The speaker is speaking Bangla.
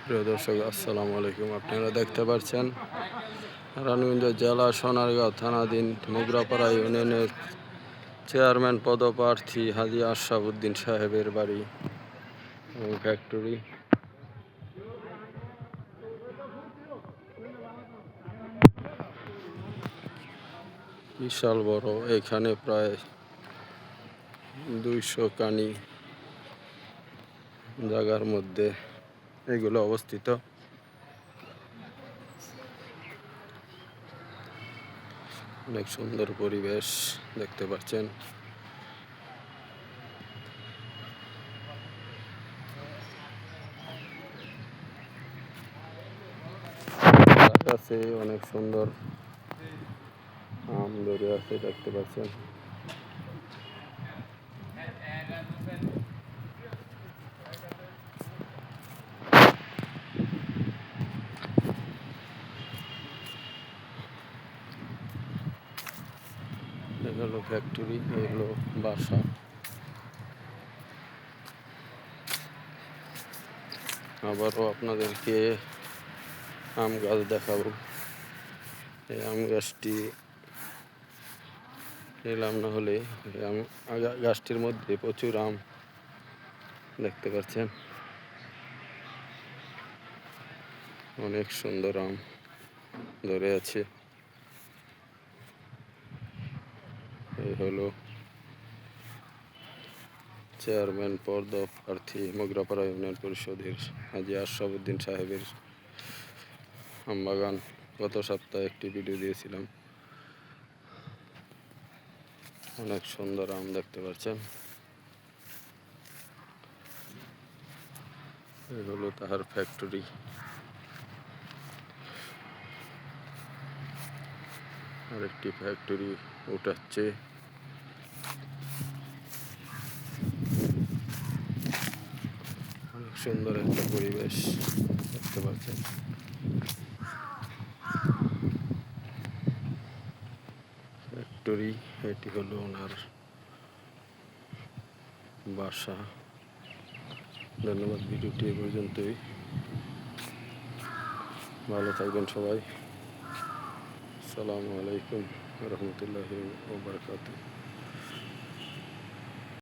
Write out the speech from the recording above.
প্রিয় দর্শক, আসসালামু আলাইকুম। আপনারা দেখতে পাচ্ছেন নারায়ণগঞ্জ জেলা সোনারগাঁও থানাধীন মোগরাপাড়া ইউনিয়নের চেয়ারম্যান পদপ্রার্থী হাজী আশরাফ উদ্দিন সাহেবের বাড়ি এবং ফ্যাক্টরি। বিশাল বড়, এখানে প্রায় 200 কানি জায়গার মধ্যে এগুলো অবস্থিত। অনেক সুন্দর পরিবেশ দেখতে পাচ্ছেন। আছে অনেক সুন্দর আম ধরে আছে দেখতে পাচ্ছেন। এগুলো ফ্যাক্টরি, এগুলো বাসা। আবারও আপনাদেরকে আম গাছ দেখাবো। এই আম গাছটি এলাম না হলে গাছটির মধ্যে প্রচুর আম দেখতে পাচ্ছেন। অনেক সুন্দর আম ধরে আছে। এই হলো চেয়ারম্যান পদপ্রার্থী মোগরাপাড়া ইউনিয়ন পরিষদের হাজী আশরাফ উদ্দিন সাহেবের আমবাগান। গত সপ্তাহে একটি ভিডিও দিয়েছিলাম। অনেক সুন্দর আম দেখতে পাচ্ছেন। এই হলো তাহার ফ্যাক্টরি। আরেকটি ফ্যাক্টরি উঠাচ্ছে। অনেক সুন্দর একটা পরিবেশ দেখতে পাচ্ছেন। ফ্যাক্টরি, এটি হলো ওনার বাসা। ধন্যবাদ। ভিডিওটি এ পর্যন্তই। ভালো থাকবেন সবাই। আসসালামু আলাইকুম ওয়া রাহমাতুল্লাহি ওয়া বারাকাতুহু।